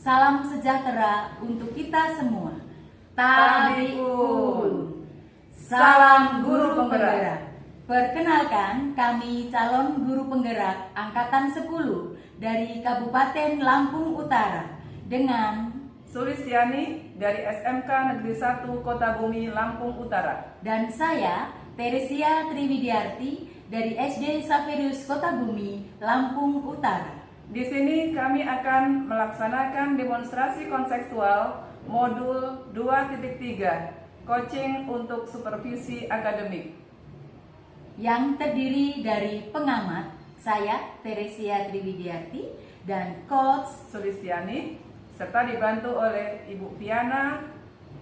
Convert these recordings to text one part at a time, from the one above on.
Salam sejahtera untuk kita semua. Tabikun. Salam guru penggerak. Perkenalkan, kami calon guru penggerak Angkatan 10 dari Kabupaten Lampung Utara dengan Sulistiani dari SMK Negeri 1 Kota Bumi, Lampung Utara. dan saya Teresia Triwidiarti dari SD Saverius Kota Bumi, Lampung Utara. Di sini kami akan melaksanakan demonstrasi konseptual modul 2.3 coaching untuk supervisi akademik yang terdiri dari pengamat, saya Teresia Triwidiarti, dan coach Sulistiani, serta dibantu oleh Ibu Viana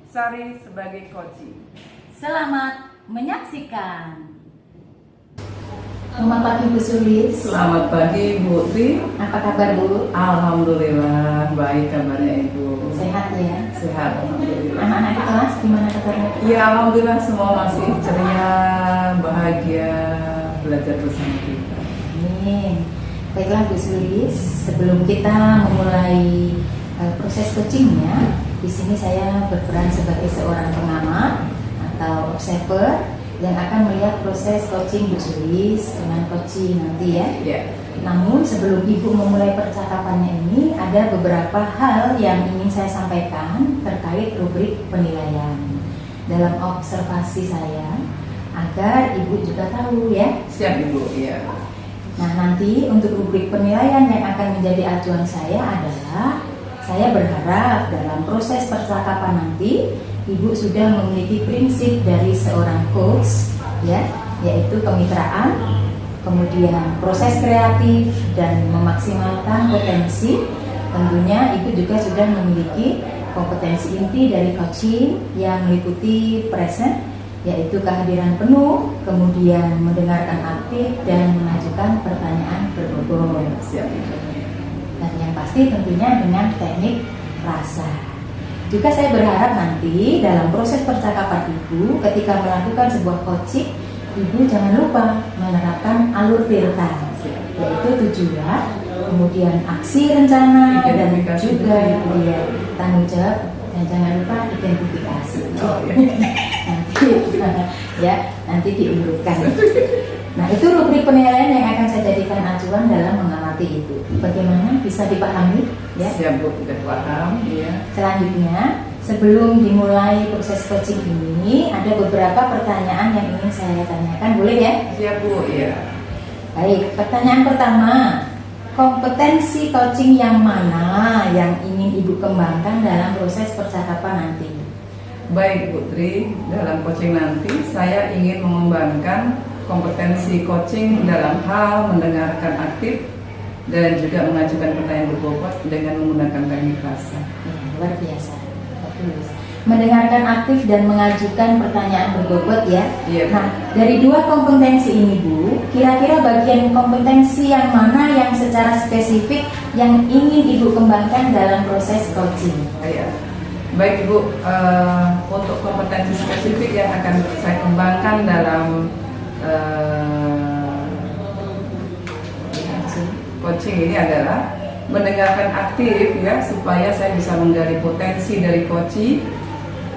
Sari sebagai coaching. Selamat menyaksikan. Selamat pagi Bu Sulis. Selamat pagi Bu Tri. Apa kabar Bu? Alhamdulillah baik kabarnya Ibu. Sehat ya? Sehat alhamdulillah. Anak-anak di kelas gimana kabarnya? Ya alhamdulillah semua masih ceria, bahagia belajar bersama kita. Amin. Baiklah Bu Sulis, sebelum kita memulai proses coachingnya, di sini saya berperan sebagai seorang pengamat atau observer yang akan melihat proses coaching Bu Sulis dengan coaching nanti ya. Ya. Namun sebelum Ibu memulai percakapannya ini, ada beberapa hal yang ingin saya sampaikan terkait rubrik penilaian dalam observasi saya, agar Ibu juga tahu ya. Siap Ibu, ya. Nah, nanti untuk rubrik penilaian yang akan menjadi acuan saya adalah, saya berharap dalam proses percakapan nanti Ibu sudah memiliki prinsip dari seorang coach ya, yaitu kemitraan, kemudian proses kreatif dan memaksimalkan potensi. Tentunya Ibu juga sudah memiliki kompetensi inti dari coaching yang meliputi present, yaitu kehadiran penuh, kemudian mendengarkan aktif dan mengajukan pertanyaan berbobot. Siap Ibu. Dan yang pasti tentunya dengan teknik rasa. Juga saya berharap nanti dalam proses percakapan Ibu ketika melakukan sebuah coaching, Ibu jangan lupa menerapkan alur Tirta, yaitu tujuan, kemudian aksi rencana, dan juga ya, tanggung jawab, dan jangan lupa identifikasi. Oh, ya. nanti diurutkan. Nah, itu rubrik penilaian yang akan saya jadikan acuan dalam mengamati itu. Bagaimana bisa dipahami? Ya. Siap Bu, sudah paham. Ya. Selanjutnya, sebelum dimulai proses coaching ini, ada beberapa pertanyaan yang ingin saya tanyakan. Boleh ya? Siap Bu, ya. Baik, pertanyaan pertama. Kompetensi coaching yang mana yang ingin Ibu kembangkan dalam proses percakapan nanti? Baik Bu Tri, dalam coaching nanti saya ingin mengembangkan kompetensi coaching dalam hal mendengarkan aktif dan juga mengajukan pertanyaan berbobot dengan menggunakan teknik rasa. Ya, luar biasa. Bagus. Mendengarkan aktif dan mengajukan pertanyaan berbobot ya. Iya. Nah, dari dua kompetensi ini Bu, kira-kira bagian kompetensi yang mana yang secara spesifik yang ingin Ibu kembangkan dalam proses coaching? Ya. Baik Ibu, untuk kompetensi spesifik yang akan saya kembangkan dalam coaching ini adalah mendengarkan aktif ya, supaya saya bisa menggali potensi dari coaching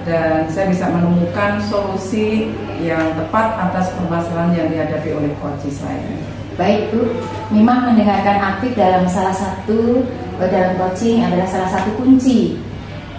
dan saya bisa menemukan solusi yang tepat atas permasalahan yang dihadapi oleh coaching saya. Baik Bu, memang mendengarkan aktif dalam dalam coaching adalah salah satu kunci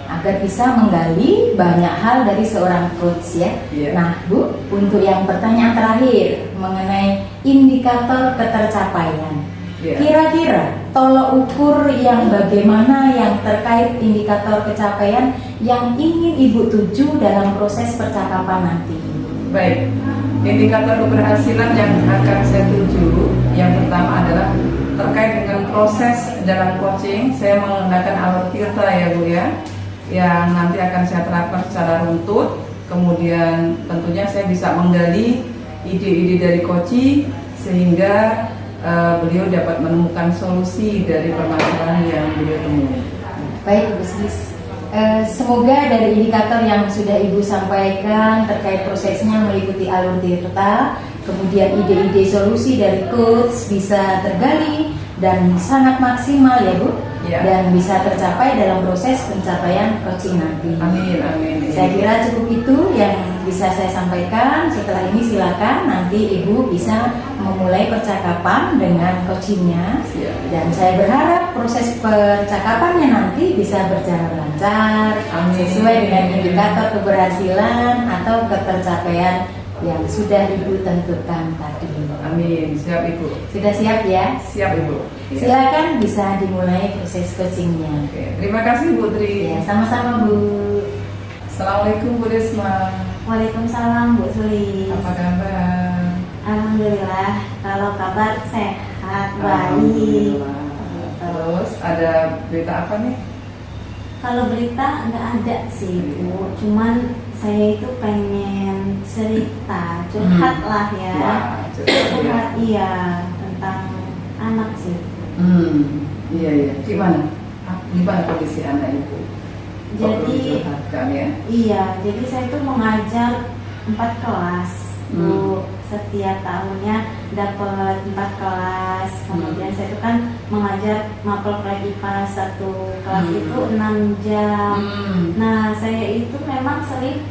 agar bisa menggali banyak hal dari seorang coach ya. Yeah. Nah Bu, untuk yang pertanyaan terakhir mengenai indikator ketercapaian, kira-kira tolok ukur yang bagaimana yang terkait indikator kecapaian yang ingin Ibu tuju dalam proses percakapan nanti? Baik, indikator keberhasilan yang akan saya tuju yang pertama adalah terkait dengan proses dalam coaching. Saya menggunakan alur Tirta ya Bu ya, yang nanti akan saya terapkan secara runtut. Kemudian tentunya saya bisa menggali ide-ide dari coaching sehingga beliau dapat menemukan solusi dari permasalahan yang beliau temui. Baik Bu Sulis, semoga dari indikator yang sudah Ibu sampaikan terkait prosesnya meliputi alur Tirta, kemudian ide-ide solusi dari coach bisa tergali dan sangat maksimal ya Bu. Ya. dan bisa tercapai dalam proses pencapaian coaching nanti. Amin, amin. Saya kira cukup itu yang bisa saya sampaikan. Setelah ini silakan nanti Ibu bisa memulai percakapan dengan coachingnya. Siap. Dan saya berharap proses percakapannya nanti bisa berjalan lancar, Amin. sesuai dengan indikator keberhasilan atau ketercapaian yang sudah Ibu tentukan tadi. Amin. Siap Ibu. Sudah siap ya? Siap Ibu. Ya. Silakan bisa dimulai proses coachingnya. Oke. Terima kasih Bu Tri. Ya, sama-sama Bu. Assalamualaikum Bu Risma. Waalaikumsalam Bu Sulis. Apa kabar? Alhamdulillah, kalau kabar sehat, baik. Alhamdulillah. Terus ada berita apa nih? Kalau berita nggak ada sih Bu, cuman saya itu pengen cerita, curhat lah ya. Wah, Curhat iya tentang anak sih. Iya iya. Gimana? Gimana kondisi anak Ibu? Kok perlu Jadi dicurhatkan ya? iya, jadi saya itu mengajar 4 kelas Bu. Setiap tahunnya dapat 4 kelas. Kemudian saya itu kan mengajar mapel IPA 1 kelas itu 6 jam. Nah, saya itu memang sering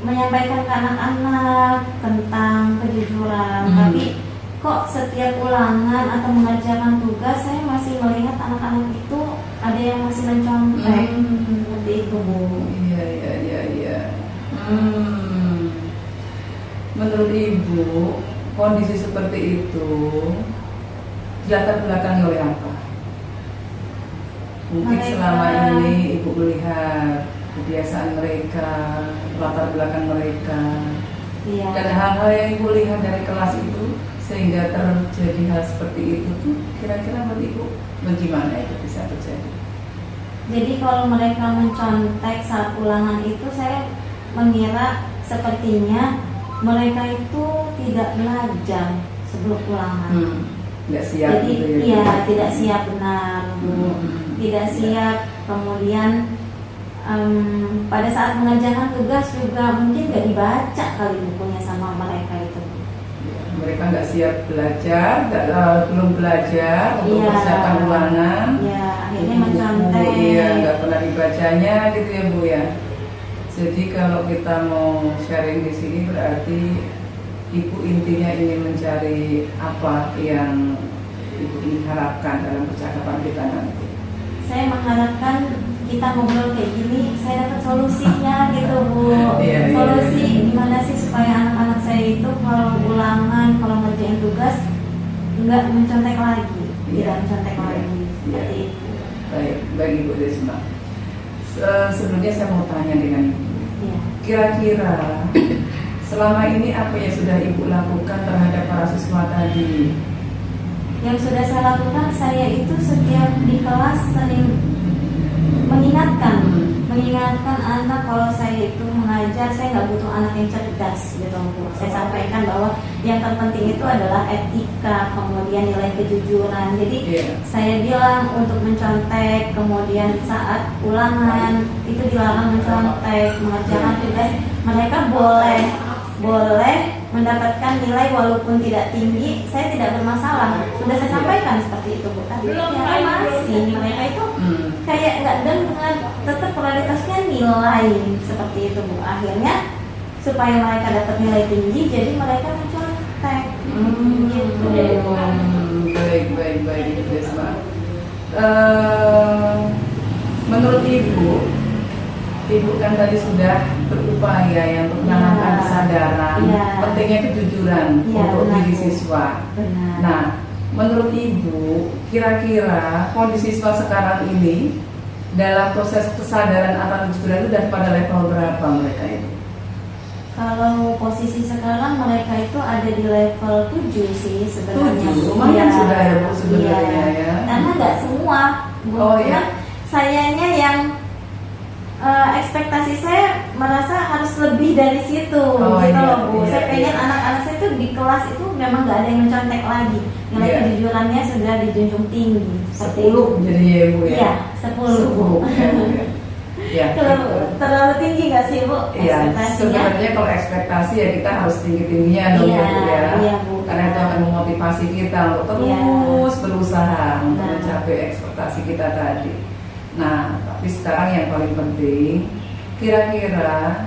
menyampaikan ke anak-anak tentang kejujuran, tapi kok setiap ulangan atau mengerjakan tugas saya masih melihat anak-anak itu ada yang masih mencontek. Seperti itu Bu. Iya iya iya iya. Menurut Ibu kondisi seperti itu dilatar belakangi oleh apa? Mungkin Mereka- selama ini Ibu melihat kebiasaan mereka, latar belakang mereka, Iya. dan hal-hal yang Ibu lihat dari kelas itu sehingga terjadi hal seperti itu tuh kira-kira menurut Ibu bagaimana itu bisa terjadi? Jadi kalau mereka mencontek saat ulangan itu saya mengira sepertinya mereka itu tidak belajar sebelum ulangan. Nggak siap Jadi gitu ya? iya tidak siap benar Bu. Tidak siap. Kemudian pada saat mengerjakan tugas juga mungkin nggak dibaca kali bukunya sama mereka itu. Mereka nggak siap belajar, belum belajar untuk Iya. persiapan ulangan. Ya akhirnya Buku-buku, mencontek. iya, nggak pernah dibacanya gitu ya Bu ya. Jadi kalau kita mau sharing di sini berarti Ibu intinya ingin mencari apa yang Ibu ingin harapkan dalam percakapan kita nanti. Saya mengharapkan kita ngobrol kayak gini, saya dapat solusinya gitu Bu. Iya, iya, Solusi iya. gimana sih supaya anak-anak saya itu kalau ulangan, kalau ngerjain tugas nggak mencontek lagi, Iya. tidak mencontek Iya. lagi. Iya. Seperti itu. Baik Ibu Desma. Sebelumnya saya mau tanya dengan Ibu. Iya. Kira-kira selama ini apa yang sudah Ibu lakukan terhadap para siswa tadi? Yang sudah saya lakukan, saya itu setiap di kelas sering mengingatkan anak kalau saya itu mengajar, saya nggak butuh anak yang cerdas gitu Bu. Saya sampaikan bahwa yang terpenting itu adalah etika, kemudian nilai kejujuran. Jadi Iya. saya bilang untuk mencontek, kemudian saat ulangan itu dilarang mencontek, mengerjakan tugas. Mereka boleh mendapatkan nilai walaupun tidak tinggi, saya tidak bermasalah. Sudah saya sampaikan seperti itu Bu. Tapi ternyata masih mereka itu kayak nggak dengar, tetap prioritasnya nilai seperti itu Bu. Akhirnya supaya mereka dapat nilai tinggi, jadi mereka mencontek. Gitu. Baik Ibu Desma. Menurut Ibu kan tadi sudah berupaya yang untuk menanamkan Iya. kesadaran, Iya. pentingnya kejujuran Iya, untuk benar, diri Bu. siswa. Benar. Nah, menurut Ibu, kira-kira kondisi siswa sekarang ini dalam proses kesadaran akan kejujuran itu sudah pada level berapa mereka itu? Kalau posisi sekarang mereka itu ada di level 7 sih sebenarnya. 7? Bu. Lumayan Iya. sudah ya Bu sebenarnya Iya. ya. Karena nggak semua. Bu. Oh, iya. Karena sayanya yang ekspektasi saya merasa harus lebih dari situ, Oh, gitu iya, loh Bu. iya, Saya pengen iya. anak-anak saya itu di kelas itu memang nggak ada yang mencontek lagi. Nilai Iya. kejujurannya sudah dijunjung tinggi. Seperti 10 itu. jadinya ya Bu ya? Iya, 10 Bu. 10, ya, Bu, ya. Ya, Terlalu tinggi nggak sih Bu iya, ekspektasinya? sebenarnya kalau ekspektasi ya kita harus tinggi-tingginya dong Iya, ya Bu ya. iya, Bu. Karena itu akan memotivasi kita untuk terus berusaha untuk Nah. mencapai ekspektasi kita tadi. Nah, tapi sekarang yang paling penting, kira-kira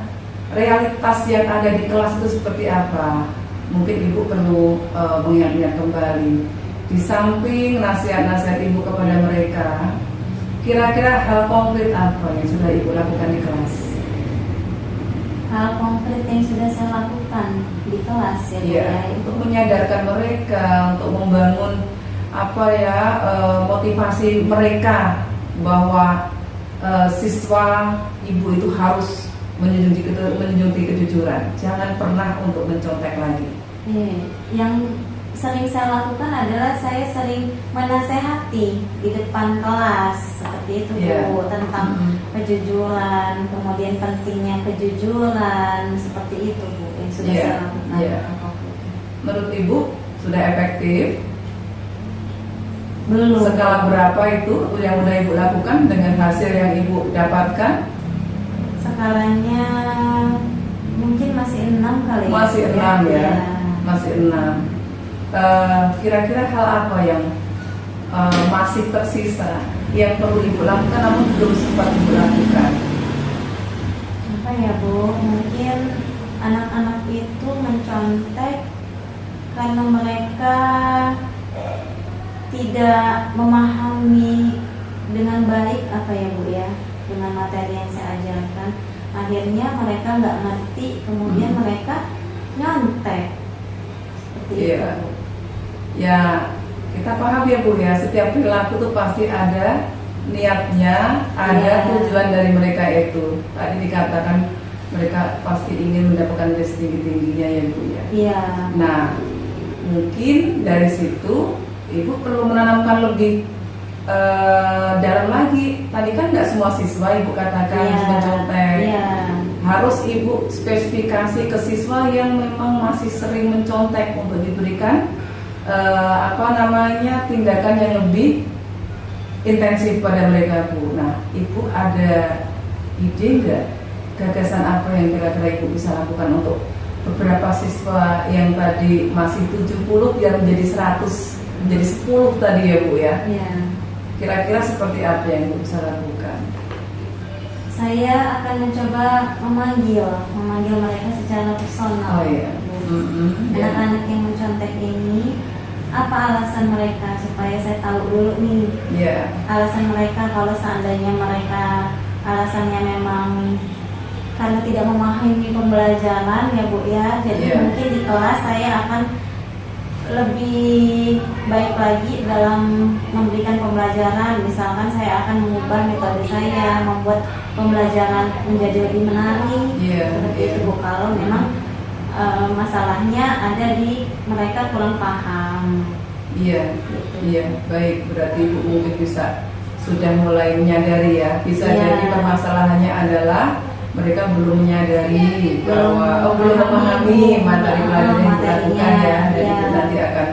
realitas yang ada di kelas itu seperti apa? Mungkin Ibu perlu mengingat-ingat kembali. Di samping nasihat-nasihat Ibu kepada mereka, kira-kira hal konkret apa yang sudah Ibu lakukan di kelas? Hal konkret yang sudah saya lakukan di kelas ya Bu Iya, ya. untuk menyadarkan mereka, untuk membangun apa ya motivasi mereka bahwa siswa Ibu itu harus menjunjung kejujuran, jangan pernah untuk mencontek lagi. Yang sering saya lakukan adalah saya sering menasehati di depan kelas seperti itu Iya. Bu, tentang kejujuran, kemudian pentingnya kejujuran seperti itu Bu yang sudah Iya, saya lakukan. iya. Menurut Ibu sudah efektif? Belum. Skala berapa itu yang udah Ibu lakukan dengan hasil yang Ibu dapatkan? Skalanya mungkin masih 6 kali. Masih 6 ya, Iya. masih 6. Kira-kira hal apa yang masih tersisa yang perlu Ibu lakukan namun belum sempat Ibu lakukan? Apa ya Bu? Mungkin anak-anak itu mencontek karena mereka tidak memahami dengan baik apa ya Bu ya, dengan materi yang saya ajarkan. Akhirnya mereka nggak ngerti, kemudian mereka nyontek seperti Iya. itu Bu. Ya, kita paham ya Bu ya, setiap perilaku itu pasti ada niatnya, ada Iya. tujuan dari mereka itu. Tadi dikatakan mereka pasti ingin mendapatkan nilai setinggi-tingginya ya Bu ya. Iya. Nah, mungkin dari situ Ibu perlu menanamkan lebih dalam lagi. Tadi kan nggak semua siswa Ibu katakan Iya. mencontek. Iya. Harus Ibu spesifikasi ke siswa yang memang masih sering mencontek untuk diberikan tindakan yang lebih intensif pada mereka Bu. Nah, Ibu ada ide nggak, gagasan apa yang kira-kira Ibu bisa lakukan untuk beberapa siswa yang tadi masih 70 biar menjadi 100, menjadi 10 tadi ya Bu ya. Iya. Kira-kira seperti apa yang Ibu bisa lakukan? Saya akan mencoba memanggil mereka secara personal. Oh iya. Bu. Ya. Anak-anak yang mencontek ini, apa alasan mereka supaya saya tahu dulu nih Ya. alasan mereka. Kalau seandainya mereka alasannya memang karena tidak memahami pembelajaran ya Bu ya, jadi Iya. mungkin di kelas saya akan lebih baik lagi dalam memberikan pembelajaran. Misalkan saya akan mengubah metode saya, membuat pembelajaran menjadi lebih menarik. Iya, Seperti iya. itu Bu. Kalau memang masalahnya ada di mereka kurang paham. Iya, iya, baik. Berarti Ibu mungkin sudah mulai menyadari ya. Bisa Iya. jadi permasalahannya adalah mereka belum menyadari bahwa belum memahami materi pelajaran yang dilakukan ya. Dan Iya. Ibu nanti akan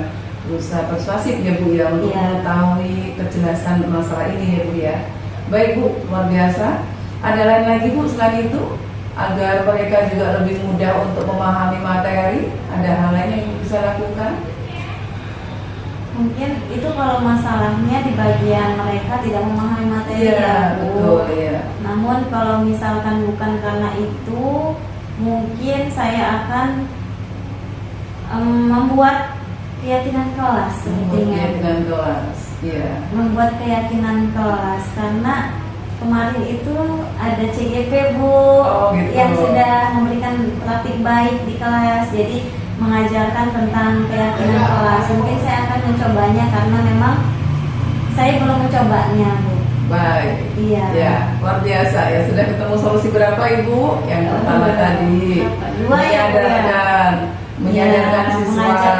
berusaha persuasif ya Bu ya untuk Iya. mengetahui kejelasan masalah ini ya Bu ya. Baik Bu, luar biasa. Ada lain lagi Bu selain itu agar mereka juga lebih mudah untuk memahami materi? Ada hal lain yang Ibu bisa lakukan? Mungkin itu kalau masalahnya di bagian mereka tidak memahami materi ya Bu. betul ya. Namun kalau misalkan bukan karena itu, mungkin saya akan membuat keyakinan kelas sepertinya. Keyakinan kelas, iya. Membuat keyakinan kelas karena kemarin itu ada CGP Bu Oh, gitu. yang sudah memberikan praktik baik di kelas. Jadi mengajarkan tentang keyakinan kelas. Mungkin saya akan mencobanya karena memang saya belum mencobanya Bu. Baik. Iya. Ya, luar biasa ya. Sudah ketemu solusi berapa Ibu? Yang pertama tadi Dua ya, Bu, menyadarkan Ya, siswa mengajak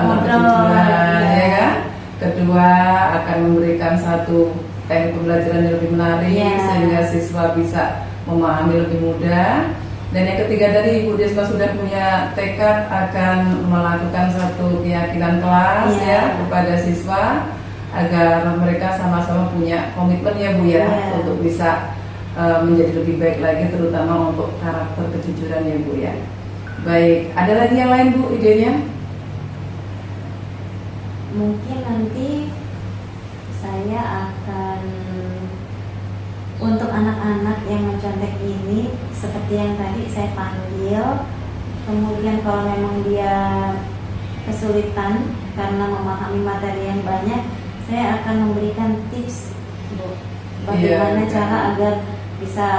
untuk ngobrol, kejujuran, ya. ya kan? Kedua akan memberikan satu teknik pembelajaran yang lebih menarik Ya. sehingga siswa bisa memahami lebih mudah. Dan yang ketiga tadi Ibu Desma sudah punya tekad akan melakukan satu keyakinan kelas Ya. ya kepada siswa agar mereka sama-sama punya komitmen ya Bu ya Ya. untuk bisa menjadi lebih baik lagi, terutama untuk karakter kejujuran ya Bu ya. Baik, ada lagi yang lain Bu idenya? Mungkin nanti saya akan untuk anak-anak yang mencontek ini seperti yang tadi saya panggil, kemudian kalau memang dia kesulitan karena memahami materi yang banyak, saya akan memberikan tips Bu, bagaimana Iya. cara agar bisa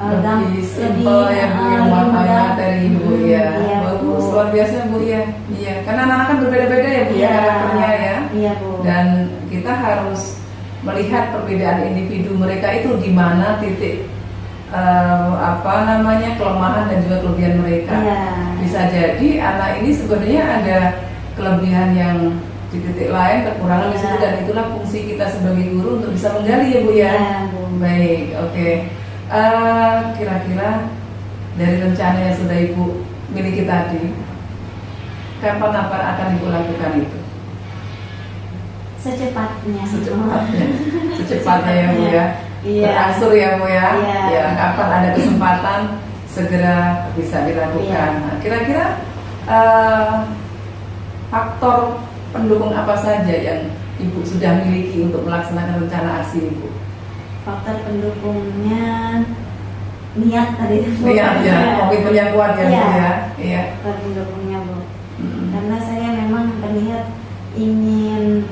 Lebih simpel ya Bu yang memahami materi Bu ya. Iya, Bagus, Bu. luar biasa Bu ya. Iya, karena anak-anak kan berbeda-beda ya Bu ya karakternya ya. Iya Bu. Dan kita harus melihat perbedaan individu mereka itu di mana titik kelemahan dan juga kelebihan mereka. Iya. Bisa jadi anak ini sebenarnya ada kelebihan yang di titik lain, kekurangan di situ, Iya. dan itulah fungsi kita sebagai guru untuk bisa menggali ya Bu ya. Iya, Bu. Baik, oke. Kira-kira dari rencana yang sudah Ibu miliki tadi, kapan apa akan Ibu lakukan itu? Secepatnya. Secepatnya ya Bu ya. Iya. Berangsur ya Bu ya. Iya. Ya, kapan ada kesempatan segera bisa dilakukan. Iya. Nah, kira-kira faktor pendukung apa saja yang Ibu sudah miliki untuk melaksanakan rencana aksi Ibu? Faktor pendukungnya niat tadi. Iya, ya, komitmen yang kuat ya Bu Iya. ya. Iya. Faktor pendukungnya Bu. Mm-mm. Karena saya memang berniat ingin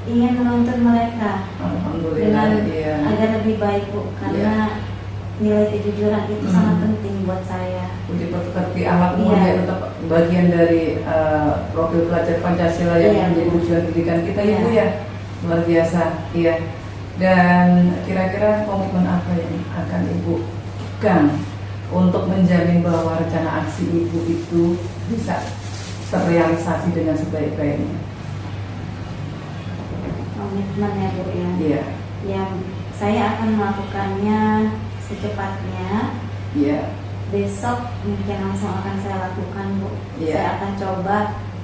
menuntun mereka Alhamdulillah. dengan Iya. agar lebih baik Bu, karena nilai kejujuran itu sangat penting buat saya. Puji pekerti anak Iya. muda tetap bagian dari profil pelajar Pancasila yang Iya, menjadi Bu. tujuan pendidikan kita ya Iya. Bu ya. Luar biasa. Iya. Dan kira-kira komitmen apa yang akan Ibu pegang untuk menjamin bahwa rencana aksi Ibu itu bisa terrealisasi dengan sebaik-baiknya? Komitmen ya Bu ya. Iya. Yang saya akan melakukannya secepatnya. Iya. Besok mungkin langsung akan saya lakukan Bu. Iya. Saya akan coba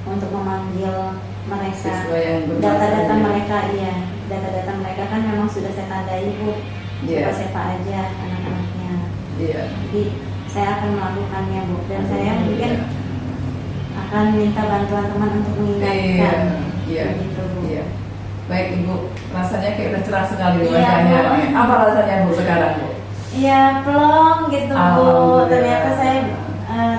untuk memanggil mereka. Sesuai yang bermasalah, Data-data ya. mereka, iya. Data-data mereka kan memang sudah saya tandai Bu. Iya. Siapa aja anak-anaknya. Iya. Jadi saya akan melakukannya Bu. Dan saya mungkin Iya. akan minta bantuan teman untuk Iya. mengingatkan. Iya. Begitu Bu. Iya. Baik Ibu, rasanya kayak udah cerah sekali Iya, wajahnya. Bu. Apa rasanya Bu sekarang Bu? Iya, plong gitu Bu. Alhamdulillah. Ternyata saya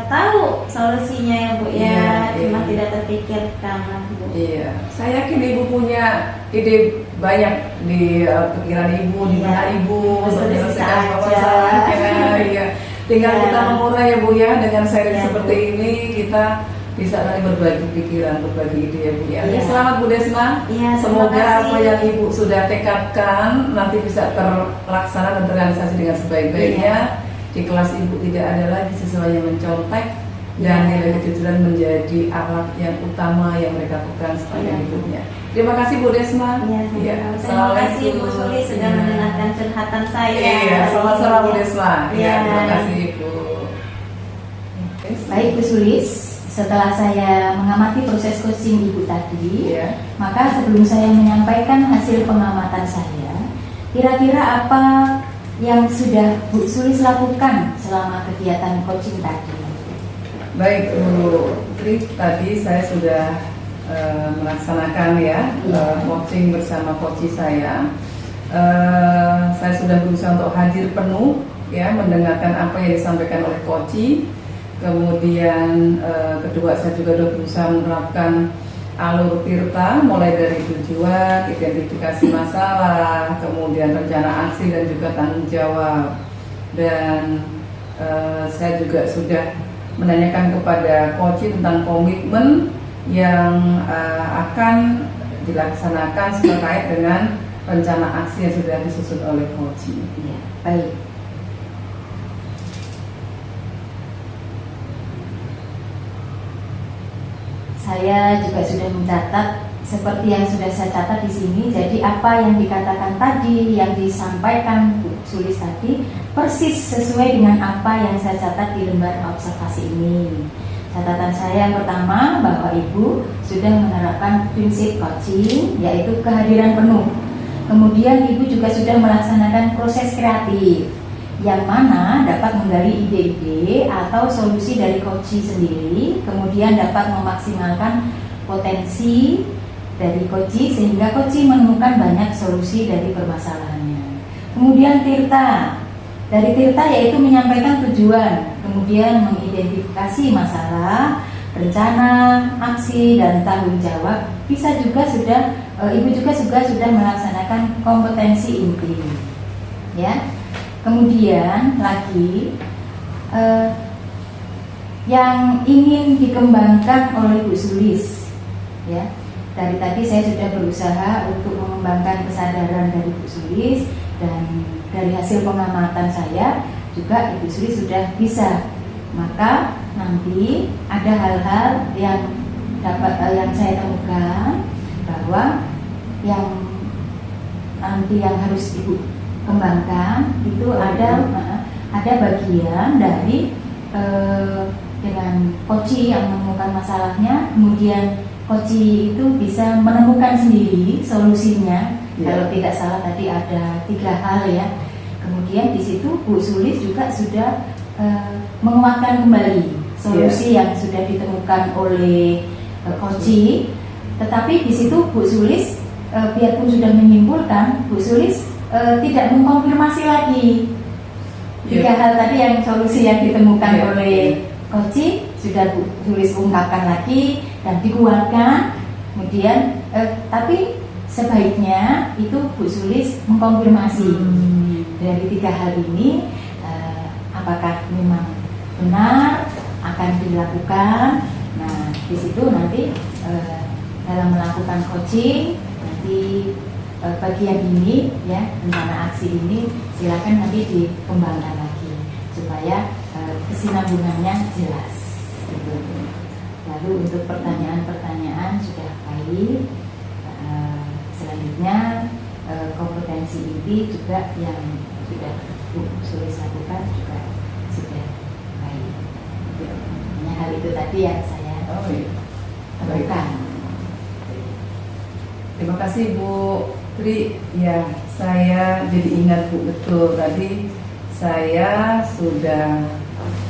tahu solusinya ya Bu ya. Iya, Cuma iya. tidak terpikirkan Bu. Iya, saya yakin Ibu punya ide banyak di pikiran Ibu, di Iya. benak Ibu untuk Bisa-bisa menyelesaikan aja. permasalahannya. Iya. Tinggal Iya. kita mengurai ya Bu ya, dengan sharing Iya, Bu. seperti ini kita bisa nanti berbagi pikiran, berbagi ide ya Bu ya. Iya. Selamat Bu Desma. Iya, terima Semoga kasih. apa yang Ibu sudah tekadkan nanti bisa terlaksana dan terrealisasi dengan sebaik-baiknya. Di kelas Ibu tidak ada lagi siswa yang mencontek, dan Iya. nilai kejujuran menjadi alat yang utama yang mereka pegang sepanjang Iya. hidupnya. Terima kasih Bu Desma. Iya, terima kasih Bu Suli sudah Iya. mendengarkan curhatan saya. Iya, sama-sama Bu Desma. Iya, Iya. terima kasih Ibu. Baik Bu Sulis, setelah saya mengamati proses coaching Ibu tadi, Iya. maka sebelum saya menyampaikan hasil pengamatan saya, kira-kira apa yang sudah Bu Sulis lakukan selama kegiatan coaching tadi? Baik Bu Tri, tadi saya sudah melaksanakan ya coaching bersama coach saya. Saya sudah berusaha untuk hadir penuh ya, mendengarkan apa yang disampaikan oleh coach. Kemudian kedua saya juga sudah berusaha menerapkan alur Tirta, mulai dari tujuan, identifikasi masalah, kemudian rencana aksi dan juga tanggung jawab. Dan saya juga sudah menanyakan kepada coach tentang komitmen yang akan dilaksanakan terkait dengan rencana aksi yang sudah disusun oleh coach. Ya, baik. Saya juga sudah mencatat seperti yang sudah saya catat di sini. Jadi apa yang dikatakan tadi, yang disampaikan Bu Sulis tadi, persis sesuai dengan apa yang saya catat di lembar observasi ini. Catatan saya yang pertama, bahwa Ibu sudah menerapkan prinsip coaching, yaitu kehadiran penuh. Kemudian Ibu juga sudah melaksanakan proses kreatif yang mana dapat menggali ide-ide atau solusi dari coach sendiri, kemudian dapat memaksimalkan potensi dari coach sehingga coach menemukan banyak solusi dari permasalahannya. Kemudian Tirta, dari Tirta yaitu menyampaikan tujuan, kemudian mengidentifikasi masalah, rencana, aksi, dan tanggung jawab. Bisa juga Ibu juga sudah melaksanakan kompetensi inti, ya. Kemudian lagi yang ingin dikembangkan oleh Bu Sulis, ya. Dari tadi saya sudah berusaha untuk mengembangkan kesadaran dari Bu Sulis, dan dari hasil pengamatan saya juga Ibu Sulis sudah bisa. Maka nanti ada hal-hal yang saya temukan bahwa yang nanti yang harus Ibu kembangkan itu ada bagian dari dengan coach yang menemukan masalahnya, kemudian coach itu bisa menemukan sendiri solusinya. Kalau tidak salah tadi ada 3 hal ya. Kemudian di situ Bu Sulis juga sudah menguatkan kembali solusi yang sudah ditemukan oleh coach. Tetapi di situ Bu Sulis biarpun sudah menyimpulkan, Bu Sulis tidak mengkonfirmasi lagi 3 hal tadi yang solusi yang ditemukan oleh coach sudah Bu Sulis ungkapkan lagi dan dikuatkan. Kemudian tapi sebaiknya itu Bu Sulis mengkonfirmasi dari 3 hal ini apakah memang benar akan dilakukan. Nah, di situ nanti dalam melakukan coaching nanti bagian ini ya, rencana aksi ini silakan nanti dikembangkan lagi supaya kesinambungannya jelas. Gitu. Lalu untuk pertanyaan-pertanyaan sudah baik. Selanjutnya kompetensi inti juga yang sudah Bu Sulis lakukan juga sudah baik. Hanya hal itu tadi yang saya temukan. Terima kasih Bu Tri. Ya, saya jadi ingat Bu, betul tadi saya sudah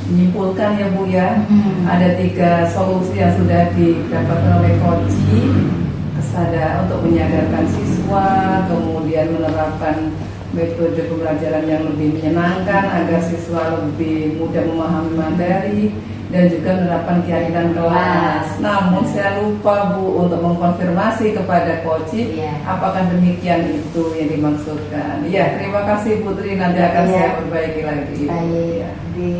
menyimpulkan ya Bu ya, ada 3 solusi yang sudah didapatkan oleh coach, kesadaran untuk menyadarkan siswa, kemudian menerapkan metode pembelajaran yang lebih menyenangkan agar siswa lebih mudah memahami materi, dan juga menerapkan keyakinan kelas. Namun saya lupa Bu untuk mengkonfirmasi kepada coach apakah demikian itu yang dimaksudkan. Ya, terima kasih Putri, nanti akan saya perbaiki lagi. Baik, nanti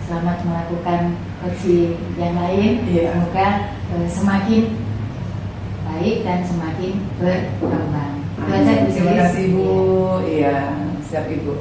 selamat melakukan coaching yang lain. Semoga semakin baik dan semakin berkembang. Terima kasih Bu. Iya, siap Ibu.